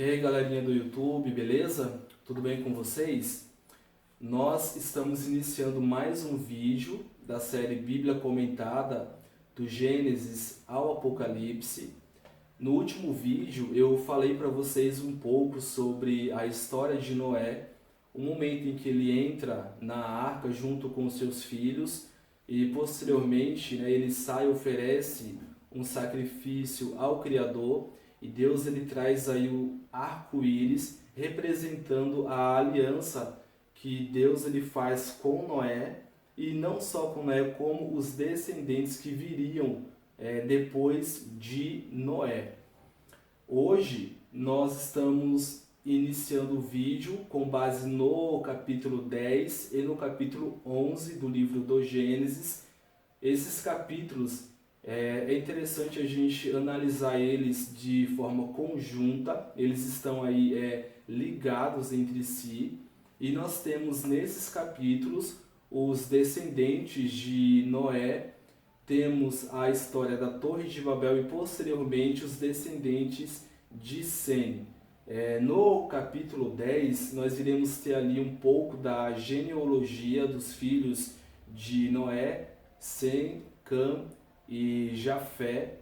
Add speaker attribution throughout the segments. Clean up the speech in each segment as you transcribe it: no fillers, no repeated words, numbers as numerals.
Speaker 1: E aí, galerinha do YouTube, beleza? Tudo bem com vocês? Nós estamos iniciando mais um vídeo da série Bíblia Comentada, do Gênesis ao Apocalipse. No último vídeo eu falei para vocês um pouco sobre a história de Noé, o momento em que ele entra na arca junto com seus filhos e posteriormente ele sai e oferece um sacrifício ao Criador. E Deus ele traz aí o arco-íris representando a aliança que Deus ele faz com Noé, e não só com Noé, como os descendentes que viriam depois de Noé. Hoje nós estamos iniciando o vídeo com base no capítulo 10 e no capítulo 11 do livro do Gênesis. Esses capítulos é interessante a gente analisar eles de forma conjunta, eles estão aí ligados entre si, e nós temos nesses capítulos os descendentes de Noé, temos a história da Torre de Babel e posteriormente os descendentes de Sem. No capítulo 10 nós iremos ter ali um pouco da genealogia dos filhos de Noé, Sem, Cã e Jafé,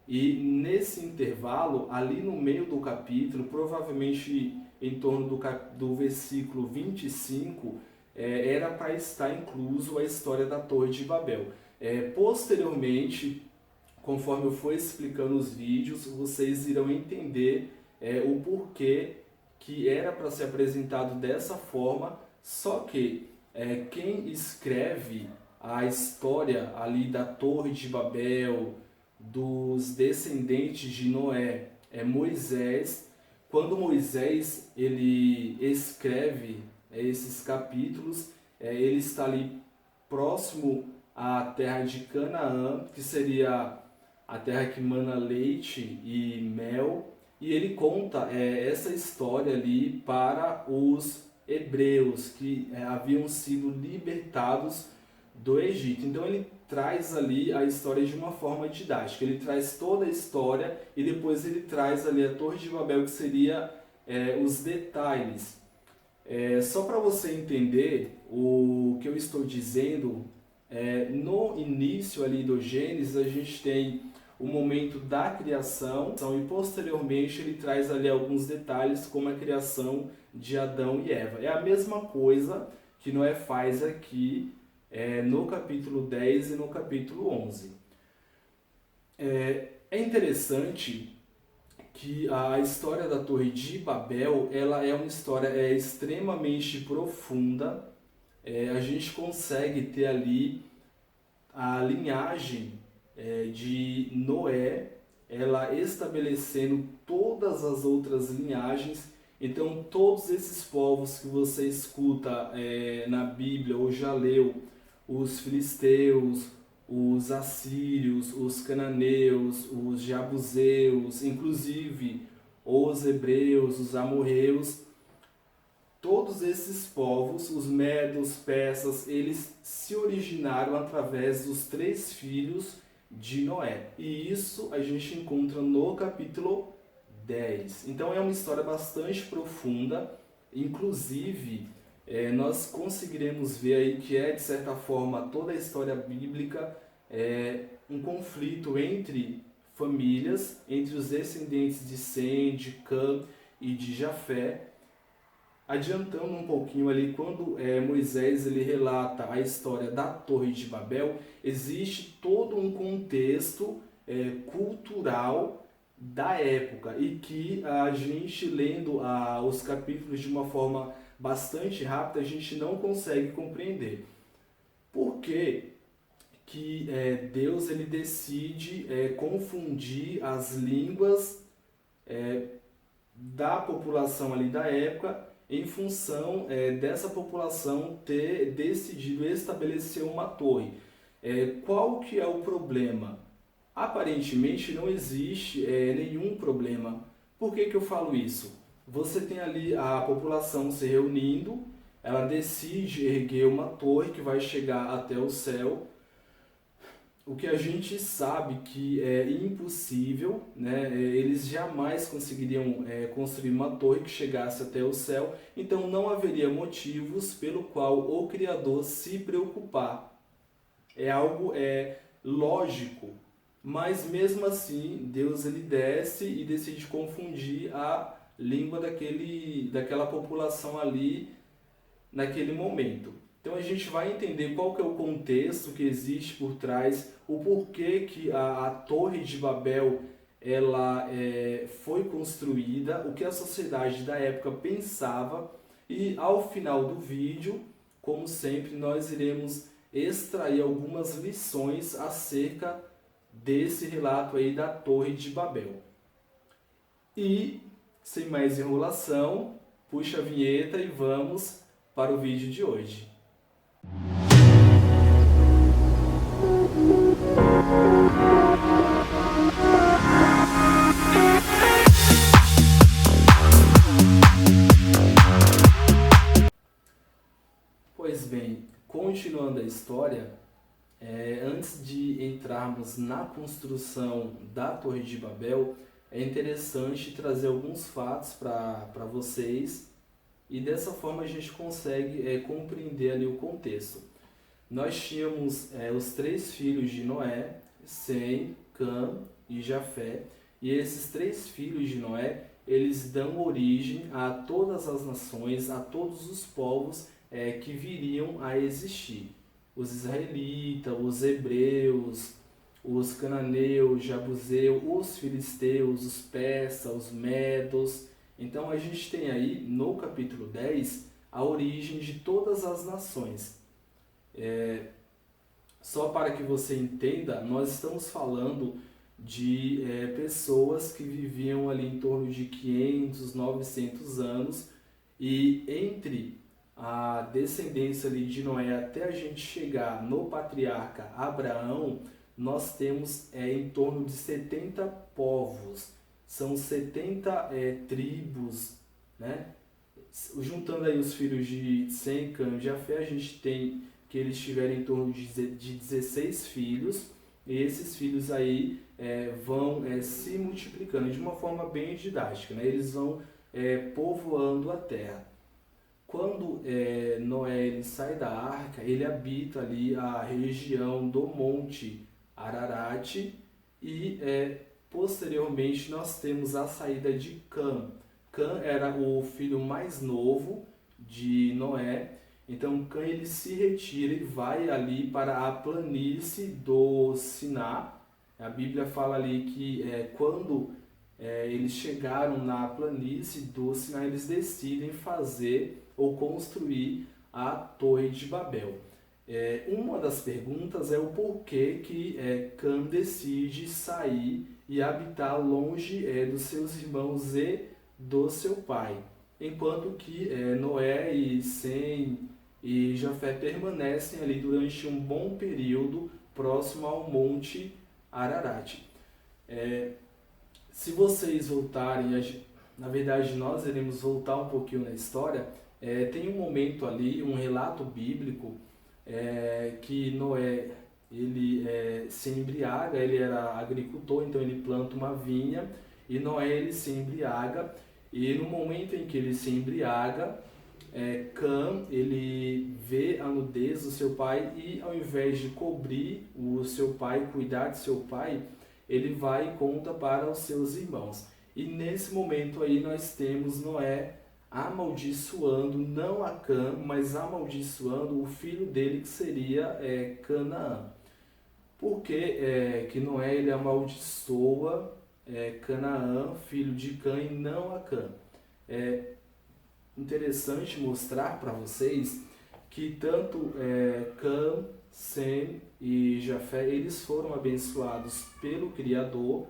Speaker 1: e nesse intervalo, ali no meio do capítulo, provavelmente em torno do versículo 25, era para estar incluso a história da Torre de Babel. Posteriormente, conforme eu for explicando os vídeos, vocês irão entender o porquê que era para ser apresentado dessa forma, só que quem escreve a história ali da Torre de Babel, dos descendentes de Noé, é Moisés. Quando Moisés ele escreve esses capítulos, ele está ali próximo à terra de Canaã, que seria a terra que mana leite e mel, e ele conta essa história ali para os hebreus que haviam sido libertados do Egito. Então ele traz ali a história de uma forma didática, ele traz toda a história e depois ele traz ali a Torre de Babel, que seria os detalhes. Só para você entender o que eu estou dizendo, no início ali do Gênesis a gente tem o momento da criação e posteriormente ele traz ali alguns detalhes como a criação de Adão e Eva. É a mesma coisa que Noé faz aqui no capítulo 10 e no capítulo 11. É interessante que a história da Torre de Babel ela é uma história extremamente profunda. A gente consegue ter ali a linhagem de Noé, ela estabelecendo todas as outras linhagens. Então todos esses povos que você escuta na Bíblia ou já leu, os filisteus, os assírios, os cananeus, os jebuseus, inclusive os hebreus, os amorreus, todos esses povos, os medos, persas, eles se originaram através dos 3 filhos de Noé. E isso a gente encontra no capítulo 10. Então é uma história bastante profunda, inclusive nós conseguiremos ver aí que de certa forma toda a história bíblica um conflito entre famílias, entre os descendentes de Sem, de Cã e de Jafé. Adiantando um pouquinho ali, quando Moisés ele relata a história da Torre de Babel, existe todo um contexto cultural da época, e que a gente lendo os capítulos de uma forma bastante rápida, a gente não consegue compreender. Por que Deus ele decide confundir as línguas da população ali da época, em função dessa população ter decidido estabelecer uma torre? Qual que é o problema? Aparentemente não existe nenhum problema. Por que eu falo isso? Você tem ali a população se reunindo, ela decide erguer uma torre que vai chegar até o céu. o que a gente sabe que é impossível, né? Eles jamais conseguiriam construir uma torre que chegasse até o céu, então não haveria motivos pelo qual o Criador se preocupar. É algo lógico, mas mesmo assim Deus ele desce e decide confundir a língua daquela população ali naquele momento. Então a gente vai entender qual que é o contexto que existe por trás, o porquê que a Torre de Babel ela foi construída, o que a sociedade da época pensava, e ao final do vídeo, como sempre, nós iremos extrair algumas lições acerca desse relato aí da Torre de Babel. E, sem mais enrolação, puxa a vinheta e vamos para o vídeo de hoje. Pois bem, continuando a história, antes de entrarmos na construção da Torre de Babel, é interessante trazer alguns fatos para vocês e dessa forma a gente consegue compreender ali o contexto. Nós tínhamos os 3 filhos de Noé, Sem, Cã e Jafé, e esses 3 filhos de Noé, eles dão origem a todas as nações, a todos os povos que viriam a existir. Os israelitas, os hebreus, os cananeus, jabuseus, os filisteus, os persas, os medos. Então a gente tem aí no capítulo 10 a origem de todas as nações. Só para que você entenda, nós estamos falando de pessoas que viviam ali em torno de 500, 900 anos, e entre a descendência ali de Noé até a gente chegar no patriarca Abraão, nós temos em torno de 70 povos, são 70 tribos, né? Juntando aí os filhos de Sem, Cã e Jafé, a gente tem que eles tiveram em torno de 16 filhos, e esses filhos aí vão se multiplicando de uma forma bem didática, né? Eles vão povoando a terra. Quando Noé ele sai da arca, ele habita ali a região do Monte Ararat, e posteriormente nós temos a saída de Cã. Cã era o filho mais novo de Noé, então Cã ele se retira e vai ali para a planície do Siná. A Bíblia fala ali que quando eles chegaram na planície do Siná, eles decidem fazer ou construir a Torre de Babel. Uma das perguntas é o porquê que Cã decide sair e habitar longe dos seus irmãos e do seu pai, enquanto que Noé e Sem e Jafé permanecem ali durante um bom período próximo ao Monte Ararat. Se vocês voltarem, na verdade nós iremos voltar um pouquinho na história, tem um momento ali, um relato bíblico, que Noé ele se embriaga, ele era agricultor, então ele planta uma vinha, e Noé ele se embriaga, e no momento em que ele se embriaga, Cã ele vê a nudez do seu pai, e ao invés de cobrir o seu pai, cuidar de seu pai, ele vai e conta para os seus irmãos. E nesse momento aí nós temos Noé amaldiçoando não a Cã, mas amaldiçoando o filho dele, que seria Canaã. Por que Noé ele amaldiçoa Canaã, filho de Cã, e não a Cã? É interessante mostrar para vocês que tanto Cã, Sem e Jafé, eles foram abençoados pelo Criador,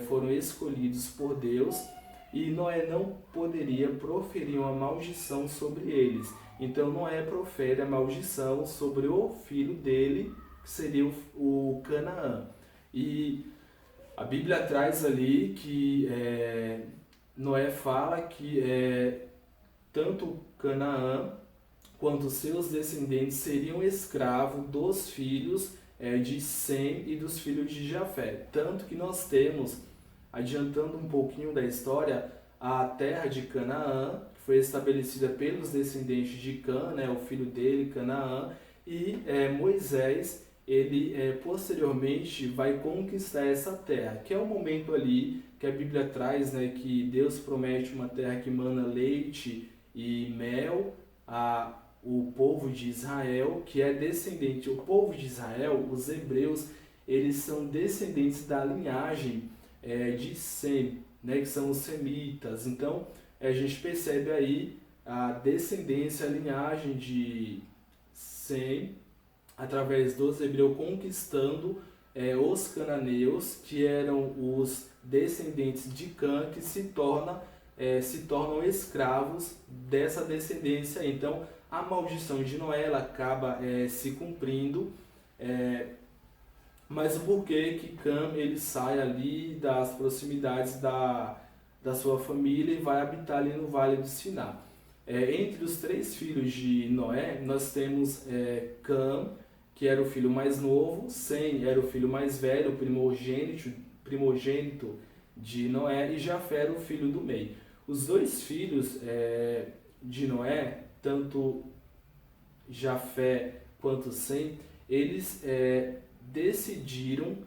Speaker 1: foram escolhidos por Deus, e Noé não poderia proferir uma maldição sobre eles. Então Noé profere a maldição sobre o filho dele, que seria o Canaã. E a Bíblia traz ali que Noé fala que tanto Canaã quanto seus descendentes seriam escravos dos filhos de Sem e dos filhos de Jafé. Tanto que nós temos, adiantando um pouquinho da história, a terra de Canaã, que foi estabelecida pelos descendentes de Cã, né, o filho dele, Canaã, e Moisés, ele posteriormente vai conquistar essa terra, que é o momento ali que a Bíblia traz, né, que Deus promete uma terra que mana leite e mel a o povo de Israel, que é descendente. O povo de Israel, os hebreus, eles são descendentes da linhagem de Sem, né, que são os semitas. Então, a gente percebe aí a descendência, a linhagem de Sem, através dos hebreus conquistando os cananeus, que eram os descendentes de Cã, que se tornam escravos dessa descendência. Então, a maldição de Noé ela acaba se cumprindo, mas o porquê que Cã ele sai ali das proximidades da sua família e vai habitar ali no Vale do Siná. Entre os 3 filhos de Noé, nós temos Cã, que era o filho mais novo, Sem era o filho mais velho, o primogênito de Noé, e Jafé era o filho do meio. Os 2 filhos de Noé, tanto Jafé quanto Sem, eles decidiram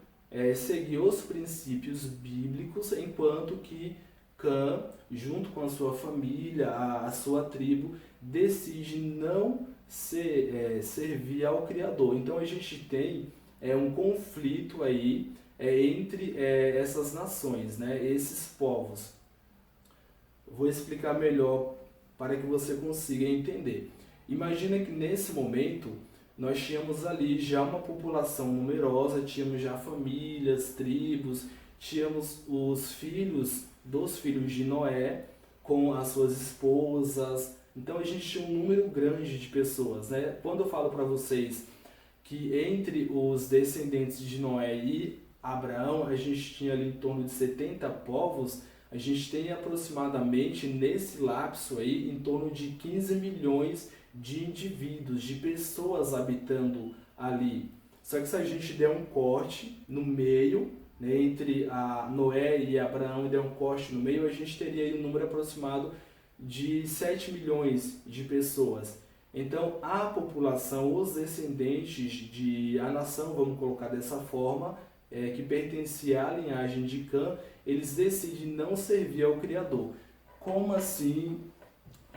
Speaker 1: seguir os princípios bíblicos, enquanto que Cã, junto com a sua família, a sua tribo, decide não servir ao Criador. Então a gente tem um conflito aí entre essas nações, né, esses povos. Vou explicar melhor para que você consiga entender. Imagina que nesse momento nós tínhamos ali já uma população numerosa, tínhamos já famílias, tribos, tínhamos os filhos dos filhos de Noé com as suas esposas. Então a gente tinha um número grande de pessoas, né? Quando eu falo para vocês que entre os descendentes de Noé e Abraão a gente tinha ali em torno de 70 povos, a gente tem aproximadamente nesse lapso aí em torno de 15 milhões de indivíduos, de pessoas habitando ali. Só que se a gente der um corte no meio, né, entre a Noé e Abraão, e der um corte no meio, a gente teria aí um número aproximado de 7 milhões de pessoas. Então a população, os descendentes a nação, vamos colocar dessa forma, que pertencia à linhagem de Cã, eles decidem não servir ao Criador. Como assim,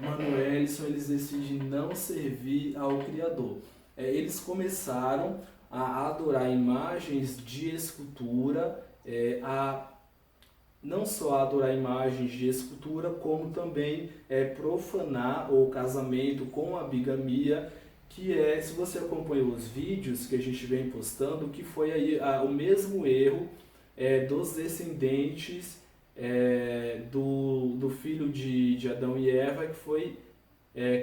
Speaker 1: Manuelson, eles decidem não servir ao Criador? Eles começaram a adorar imagens de escultura, não só adorar imagens de escultura, como também profanar o casamento com a bigamia, que se você acompanhou os vídeos que a gente vem postando, que foi aí o mesmo erro dos descendentes do filho de Adão e Eva, que foi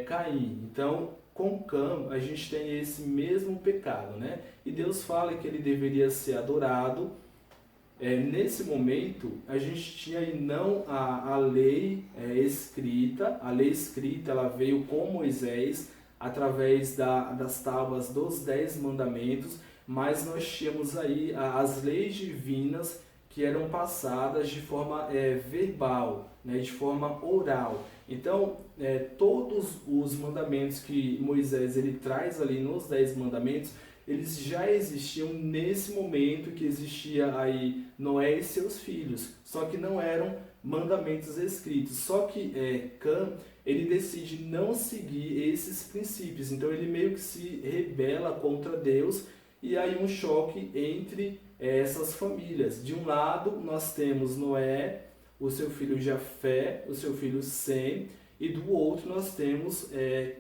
Speaker 1: Caim. Então, com Cã, a gente tem esse mesmo pecado, né? E Deus fala que ele deveria ser adorado. Nesse momento, a gente tinha aí não a lei escrita. A lei escrita ela veio com Moisés, através das tábuas dos 10 mandamentos, mas nós tínhamos aí as leis divinas que eram passadas de forma verbal, né, de forma oral. Então, todos os mandamentos que Moisés ele traz ali nos 10 mandamentos, eles já existiam nesse momento que existia aí Noé e seus filhos, só que não eram mandamentos escritos. Só que Cã, ele decide não seguir esses princípios, então ele meio que se rebela contra Deus, e aí um choque entre essas famílias. De um lado nós temos Noé, o seu filho Jafé, o seu filho Sem, e do outro nós temos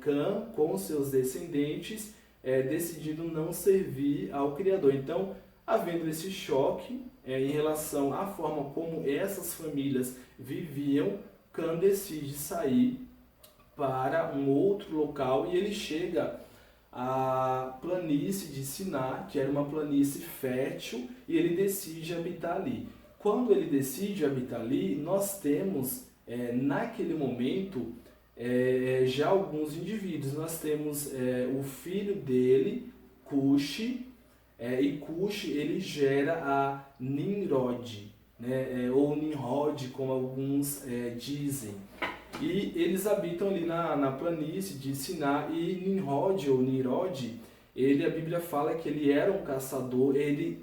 Speaker 1: Cã com seus descendentes decidindo não servir ao Criador. Então, havendo esse choque em relação à forma como essas famílias viviam, Cã decide sair para um outro local e ele chega à planície de Siná, que era uma planície fértil, e ele decide habitar ali. Quando ele decide habitar ali, nós temos naquele momento já alguns indivíduos. Nós temos o filho dele, Cuxi, E Cush, ele gera a Nimrod, né? Ou Nimrod, como alguns dizem. E eles habitam ali na planície de Siná, e Nimrod ou Nirod, a Bíblia fala que ele era um caçador, ele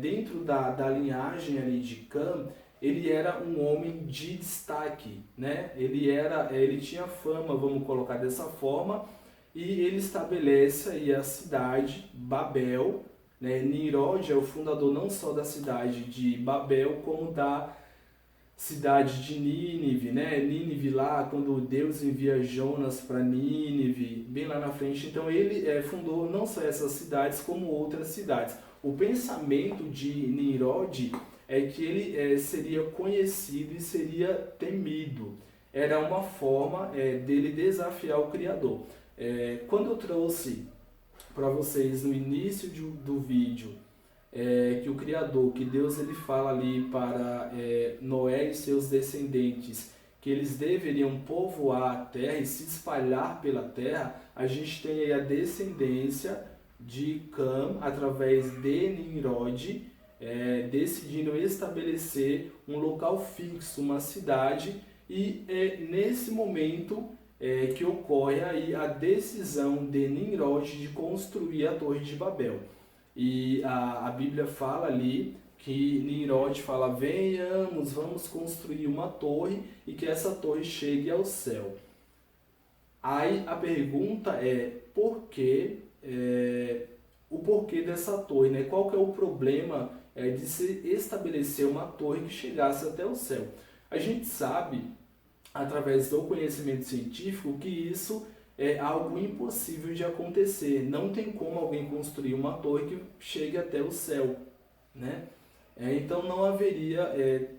Speaker 1: dentro da linhagem ali de Cã, ele era um homem de destaque, né? Ele tinha fama, vamos colocar dessa forma, e ele estabelece aí a cidade Babel, né? Nirod é o fundador não só da cidade de Babel, como da cidade de Nínive, né? Nínive lá, quando Deus envia Jonas para Nínive, bem lá na frente. Então ele fundou não só essas cidades, como outras cidades. O pensamento de Nirod é que ele seria conhecido e seria temido. Era uma forma dele desafiar o Criador. Quando eu trouxe para vocês no início do vídeo que o Criador, que Deus ele fala ali para Noé e seus descendentes, que eles deveriam povoar a terra e se espalhar pela terra, a gente tem aí a descendência de Cã através de Nimrod, decidindo estabelecer um local fixo, uma cidade, e nesse momento que ocorre aí a decisão de Nimrod de construir a Torre de Babel. E a Bíblia fala ali que Nimrod fala: venhamos, vamos construir uma torre e que essa torre chegue ao céu. Aí a pergunta é o porquê dessa torre, né? Qual que é o problema de se estabelecer uma torre que chegasse até o céu? A gente sabe, através do conhecimento científico, que isso é algo impossível de acontecer. Não tem como alguém construir uma torre que chegue até o céu, né? Então não haveria,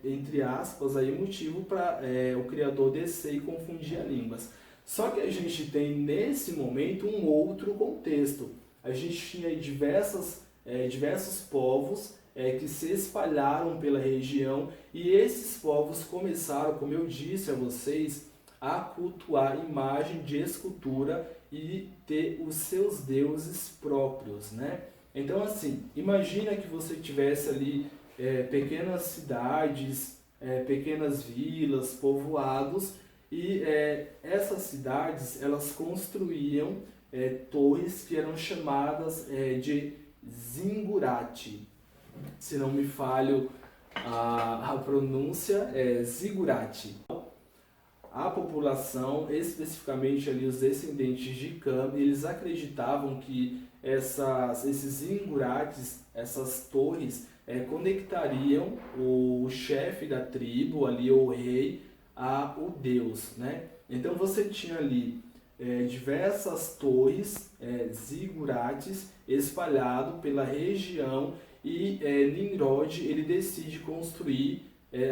Speaker 1: entre aspas, aí, motivo para o Criador descer e confundir as línguas. Só que a gente tem nesse momento um outro contexto. A gente tinha aí diversos povos que se espalharam pela região, e esses povos começaram, como eu disse a vocês, a cultuar imagem de escultura e ter os seus deuses próprios, né? Então, assim, imagina que você tivesse ali pequenas cidades, pequenas vilas, povoados, e essas cidades, elas construíam torres que eram chamadas de zigurate. Se não me falho a pronúncia, zigurate. A população, especificamente ali os descendentes de Cã, eles acreditavam que esses zigurates, essas torres, conectariam o chefe da tribo, ali, o rei, ao Deus, né? Então você tinha ali diversas torres, zigurates, espalhados pela região, e Nimrod ele decide construir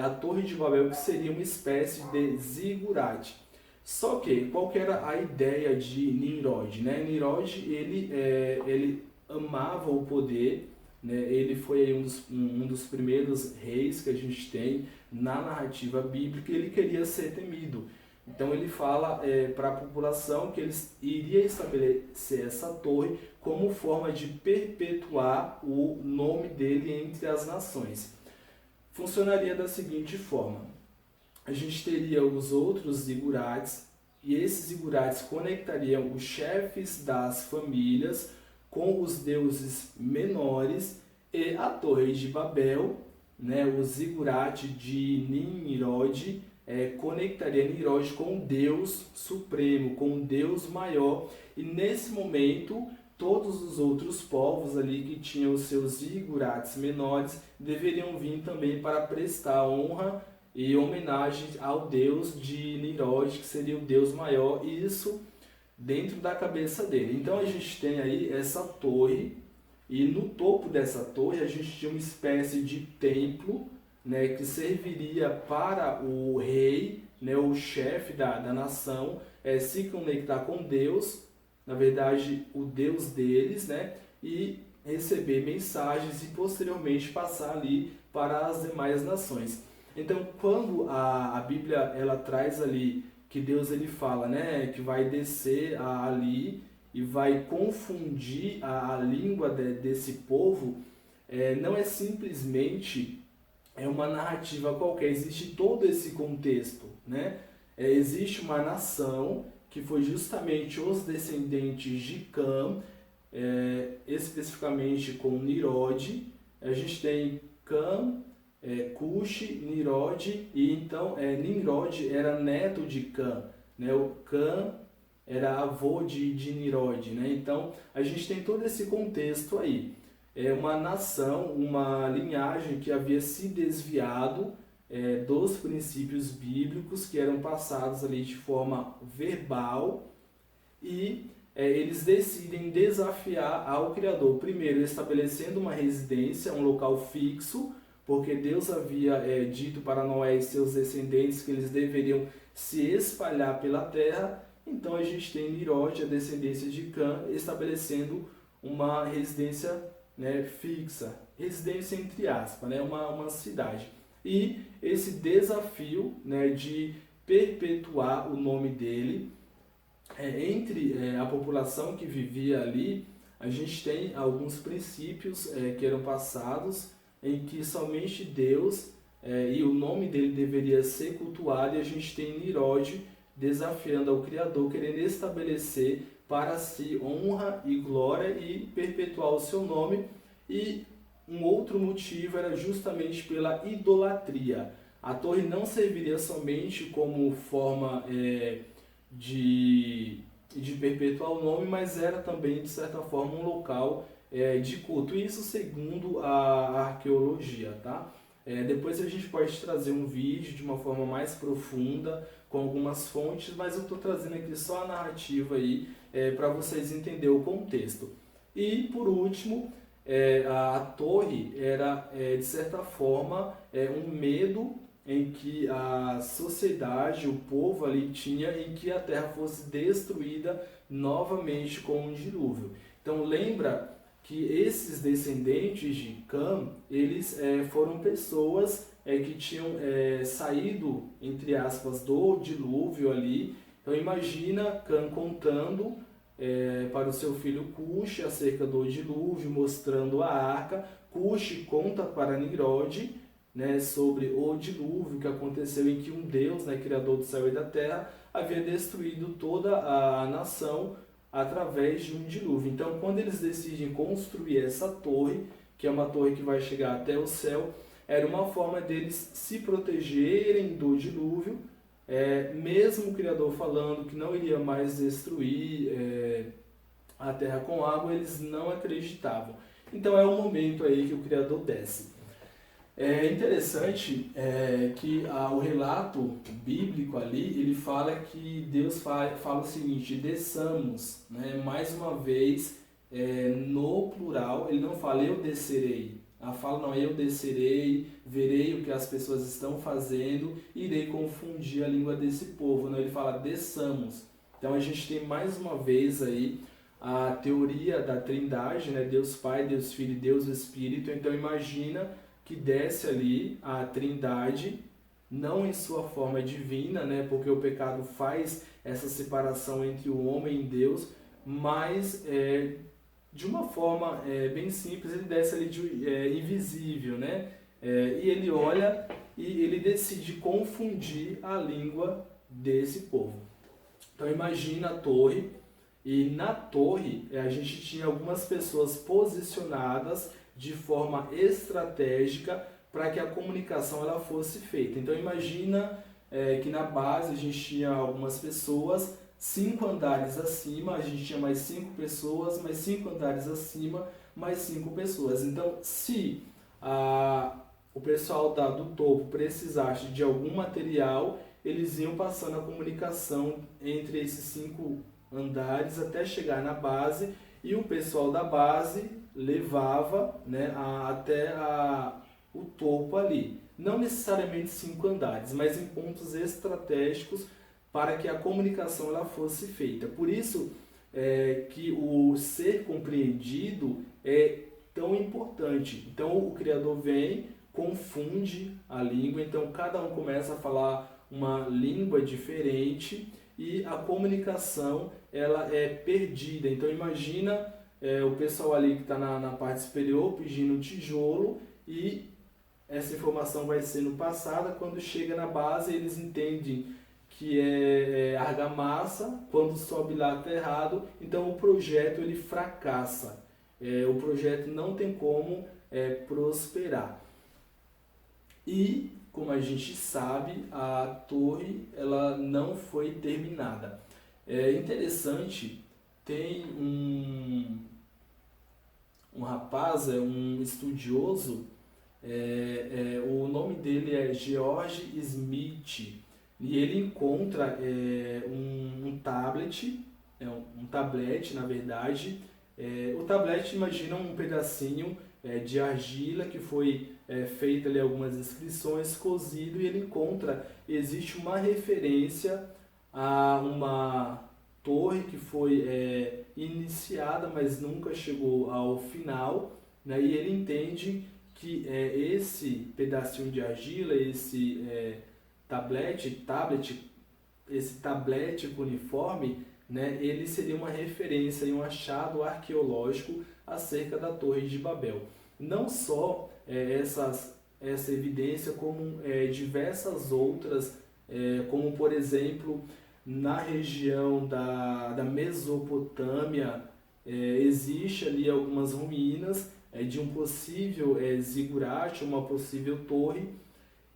Speaker 1: a Torre de Babel, que seria uma espécie de zigurate. Só que, qual que era a ideia de Nimrod, né? Nimrod, ele amava o poder, né? Ele foi aí um dos primeiros reis que a gente tem na narrativa bíblica, e ele queria ser temido. Então ele fala para a população que ele iria estabelecer essa torre como forma de perpetuar o nome dele entre as nações. Funcionaria da seguinte forma: a gente teria os outros zigurates, e esses zigurates conectariam os chefes das famílias com os deuses menores, e a Torre de Babel, né, o zigurate de Nimrod, conectaria Nimrod com o Deus supremo, com o Deus maior, e nesse momento todos os outros povos ali que tinham os seus zigurates menores deveriam vir também para prestar honra e homenagem ao Deus de Nimrod, que seria o Deus maior, e isso dentro da cabeça dele. Então a gente tem aí essa torre, e no topo dessa torre a gente tinha uma espécie de templo, né, que serviria para o rei, né, o chefe da nação, se conectar com Deus, na verdade o Deus deles, né, e receber mensagens e posteriormente passar ali para as demais nações. Então, quando a Bíblia ela traz ali que Deus ele fala, né, que vai descer ali e vai confundir a língua desse povo, não é simplesmente uma narrativa qualquer, existe todo esse contexto, né? Existe uma nação que foi justamente os descendentes de Cã, especificamente com Nirod. A gente tem Cã, Cuxi, Nirod, e então Nimrod era neto de Cã, né? O Cã era avô de Nirod, né? Então a gente tem todo esse contexto aí. É uma nação, uma linhagem que havia se desviado dos princípios bíblicos que eram passados ali de forma verbal, e eles decidem desafiar ao Criador, primeiro estabelecendo uma residência, um local fixo, porque Deus havia dito para Noé e seus descendentes que eles deveriam se espalhar pela terra. Então a gente tem Nirod, a descendência de Cã, estabelecendo uma residência, né, fixa, residência entre aspas, né, uma cidade. E esse desafio, né, de perpetuar o nome dele entre a população que vivia ali, a gente tem alguns princípios que eram passados, em que somente Deus e o nome dele deveria ser cultuado, e a gente tem Nirod desafiando ao Criador, querendo estabelecer para si honra e glória e perpetuar o seu nome. E um outro motivo era justamente pela idolatria. A torre não serviria somente como forma de perpetuar o nome, mas era também, de certa forma, um local de culto. Isso segundo a arqueologia, tá? Depois a gente pode trazer um vídeo de uma forma mais profunda, com algumas fontes, mas eu estou trazendo aqui só a narrativa aí, para vocês entenderem o contexto. E, por último, a torre era, de certa forma, um medo em que a sociedade, o povo ali tinha, em que a terra fosse destruída novamente com um dilúvio. Então lembra que esses descendentes de Cã, eles foram pessoas que tinham saído, entre aspas, do dilúvio ali. Então imagina Cã contando para o seu filho Cuxi acerca do dilúvio, mostrando a arca. Cuxi conta para Nimrod, né, sobre o dilúvio que aconteceu, em que um Deus, né, criador do céu e da terra, havia destruído toda a nação através de um dilúvio. Então, quando eles decidem construir essa torre, que é uma torre que vai chegar até o céu, era uma forma deles se protegerem do dilúvio, mesmo o Criador falando que não iria mais destruir a terra com água, eles não acreditavam. Então é o momento aí que o Criador desce. É interessante que o relato bíblico ali, ele fala que Deus fala o seguinte: desçamos, né? Mais uma vez, no plural, ele não fala eu descerei. Fala não, eu descerei, verei o que as pessoas estão fazendo, irei confundir a língua desse povo. Não, ele fala desçamos. Então a gente tem mais uma vez aí a teoria da Trindade, né? Deus Pai, Deus Filho e Deus Espírito. Então imagina que desce ali a Trindade, não em sua forma divina, né, porque o pecado faz essa separação entre o homem e Deus, mas de uma forma bem simples, ele desce ali invisível, né, e ele olha e ele decide confundir a língua desse povo. Então imagina a torre, e na torre a gente tinha algumas pessoas posicionadas de forma estratégica para que a comunicação ela fosse feita. Então imagina que na base a gente tinha algumas pessoas, 5 andares acima, a gente tinha mais 5 pessoas, mais 5 andares acima, mais 5 pessoas. Então se o pessoal do topo precisasse de algum material, eles iam passando a comunicação entre esses 5 andares até chegar na base, e o pessoal da base levava, né, até o topo ali. Não necessariamente 5 andares, mas em pontos estratégicos para que a comunicação ela fosse feita. Por isso que o ser compreendido é tão importante. Então o Criador vem, confunde a língua, então cada um começa a falar uma língua diferente, e a comunicação ela é perdida. Então imagina o pessoal ali que está na parte superior pedindo tijolo e essa informação vai sendo passada. Quando chega na base eles entendem que é argamassa, quando sobe lá está errado, então o projeto ele fracassa. O projeto não tem como prosperar. E, como a gente sabe, a torre ela não foi terminada. É interessante, tem um rapaz, um estudioso, o nome dele é George Smith, e ele encontra um tablet, um tablete na verdade. O tablete, imagina um pedacinho de argila que foi feita ali algumas inscrições, cozido, e ele encontra, existe uma referência a uma torre que foi iniciada, mas nunca chegou ao final, né? E ele entende que esse pedacinho de argila, esse esse tablete cuneiforme, né, ele seria uma referência e um achado arqueológico acerca da Torre de Babel. Não só essa evidência, como diversas outras, como por exemplo, na região da Mesopotâmia, existe ali algumas ruínas de um possível zigurate, uma possível torre,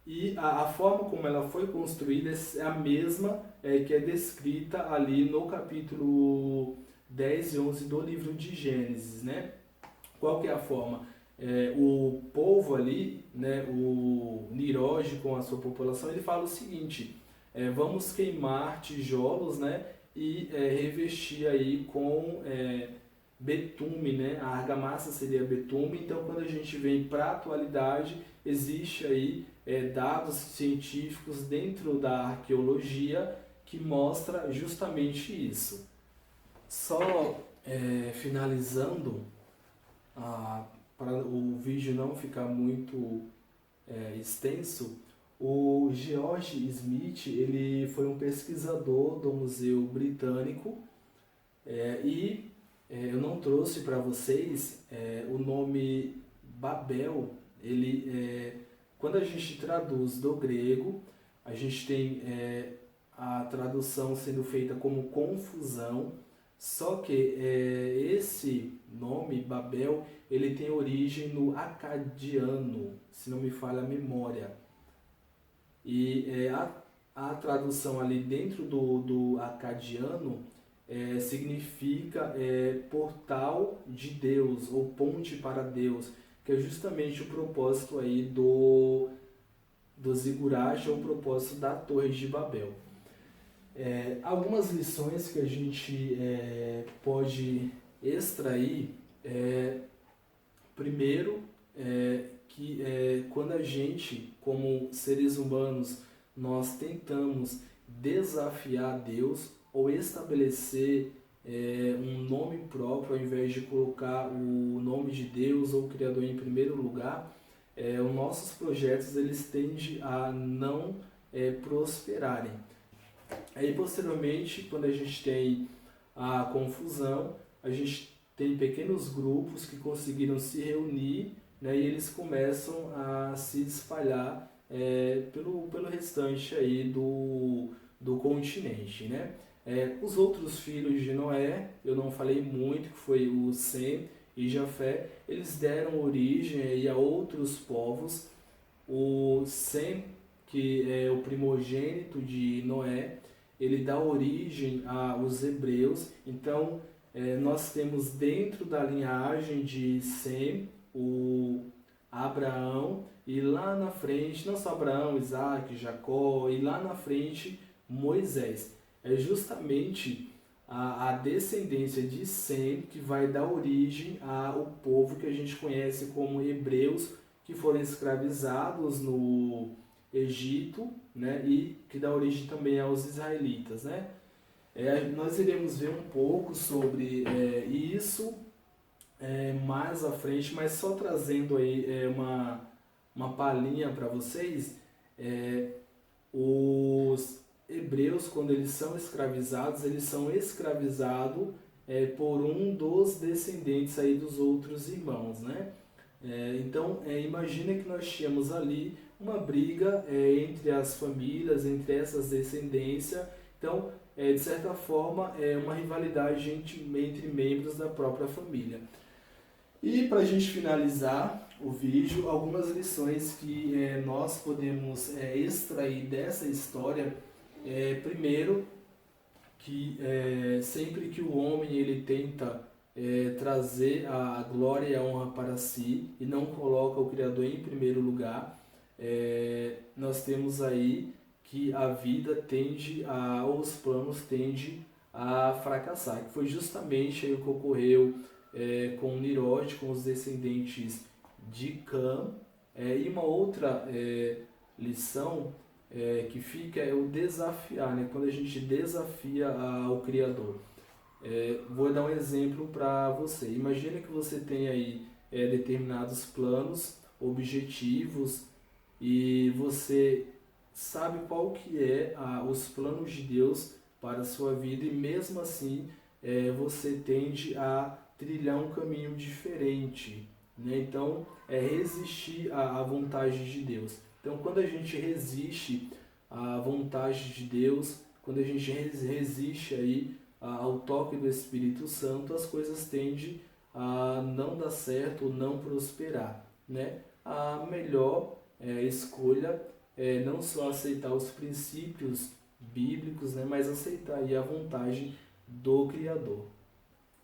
Speaker 1: e a forma como ela foi construída é a mesma que é descrita ali no capítulo 10 e 11 do livro de Gênesis, né? Qual que é a forma? O povo ali, né, o Niroge com a sua população, ele fala o seguinte: vamos queimar tijolos, né, e revestir aí com betume, né? A argamassa seria betume. Então, quando a gente vem para a atualidade, existe aí dados científicos dentro da arqueologia que mostra justamente isso. Só finalizando, para o vídeo não ficar muito extenso, o George Smith ele foi um pesquisador do Museu Britânico, e eu não trouxe para vocês o nome Babel. Ele, quando a gente traduz do grego, a gente tem a tradução sendo feita como confusão, só que esse nome Babel ele tem origem no acadiano, se não me falha a memória. E a tradução ali dentro do acadiano significa portal de Deus ou ponte para Deus, que é justamente o propósito aí do zigurate, ou o propósito da Torre de Babel. Algumas lições que a gente pode extrair, primeiro, que quando a gente, como seres humanos, nós tentamos desafiar Deus ou estabelecer um nome próprio, ao invés de colocar o nome de Deus ou o Criador em primeiro lugar, os nossos projetos eles tendem a não prosperarem. Aí posteriormente, quando a gente tem a confusão, a gente tem pequenos grupos que conseguiram se reunir, né, e eles começam a se espalhar pelo restante aí do continente, né? Os outros filhos de Noé, eu não falei muito, que foi o Sem e Jafé, eles deram origem aí a outros povos. O Sem, que é o primogênito de Noé, ele dá origem aos hebreus. Então, nós temos dentro da linhagem de Sem o Abraão, e lá na frente, não só Abraão, Isaac, Jacó, e lá na frente Moisés. É justamente a descendência de Sem que vai dar origem ao povo que a gente conhece como hebreus, que foram escravizados no Egito, né, e que dá origem também aos israelitas, né? Nós iremos ver um pouco sobre isso mais à frente, mas só trazendo aí uma palhinha para vocês. Os hebreus, quando eles são escravizados por um dos descendentes aí dos outros irmãos, né? Então, imagina que nós tínhamos ali uma briga entre as famílias, entre essas descendências. Então, de certa forma, é uma rivalidade entre membros da própria família. E para a gente finalizar o vídeo, algumas lições que nós podemos extrair dessa história. Primeiro, que sempre que o homem ele tenta trazer a glória e a honra para si e não coloca o Criador em primeiro lugar, nós temos aí que a vida ou os planos tendem a fracassar, que foi justamente aí o que ocorreu com Nimrod, com os descendentes de Cã. E uma outra lição que fica é o desafiar, né? Quando a gente desafia o Criador. Vou dar um exemplo para você. Imagina que você tem aí determinados planos, objetivos, e você sabe qual que os planos de Deus para a sua vida, e mesmo assim você tende a trilhar um caminho diferente, né? Então, resistir à vontade de Deus. Então, quando a gente resiste à vontade de Deus, quando a gente resiste aí ao toque do Espírito Santo, as coisas tendem a não dar certo ou não prosperar, né? A melhor escolha é não só aceitar os princípios bíblicos, né, mas aceitar aí a vontade do Criador.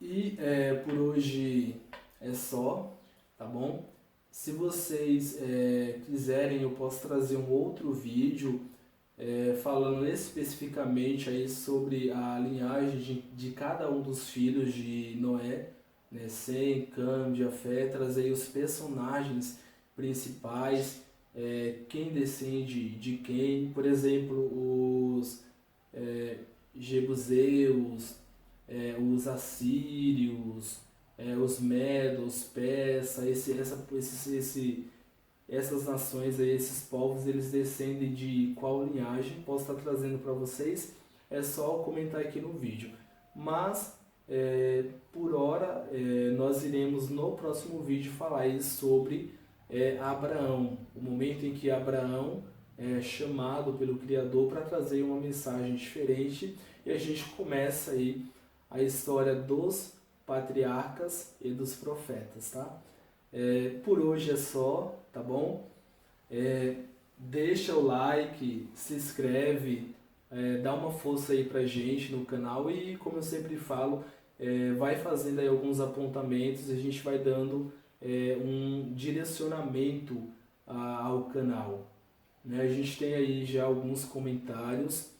Speaker 1: E por hoje é só, tá bom? Se vocês quiserem, eu posso trazer um outro vídeo falando especificamente aí sobre a linhagem de cada um dos filhos de Noé, né? Sem, Cã, Jafé, trazer aí os personagens principais, quem descende de quem, por exemplo, os jebuseus, os assírios, os medos, persas, essas nações, aí, esses povos, eles descendem de qual linhagem? Posso estar trazendo para vocês, é só comentar aqui no vídeo. Mas, por hora, nós iremos no próximo vídeo falar aí sobre Abraão, o momento em que Abraão é chamado pelo Criador para trazer uma mensagem diferente, e a gente começa aí a história dos patriarcas e dos profetas, tá? Por hoje é só, tá bom? Deixa o like, se inscreve, dá uma força aí pra gente no canal e, como eu sempre falo, vai fazendo aí alguns apontamentos e a gente vai dando um direcionamento ao canal, né? A gente tem aí já alguns comentários,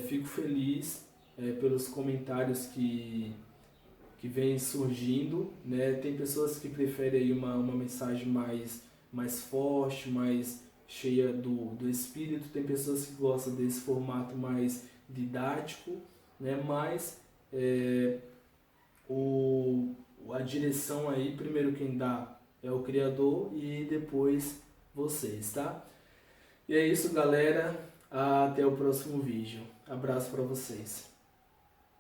Speaker 1: fico feliz pelos comentários que vem surgindo, né? Tem pessoas que preferem aí uma mensagem mais forte, mais cheia do espírito, tem pessoas que gostam desse formato mais didático, né? Mas a direção aí, primeiro quem dá é o Criador e depois vocês, tá? E é isso, galera, até o próximo vídeo. Abraço para vocês.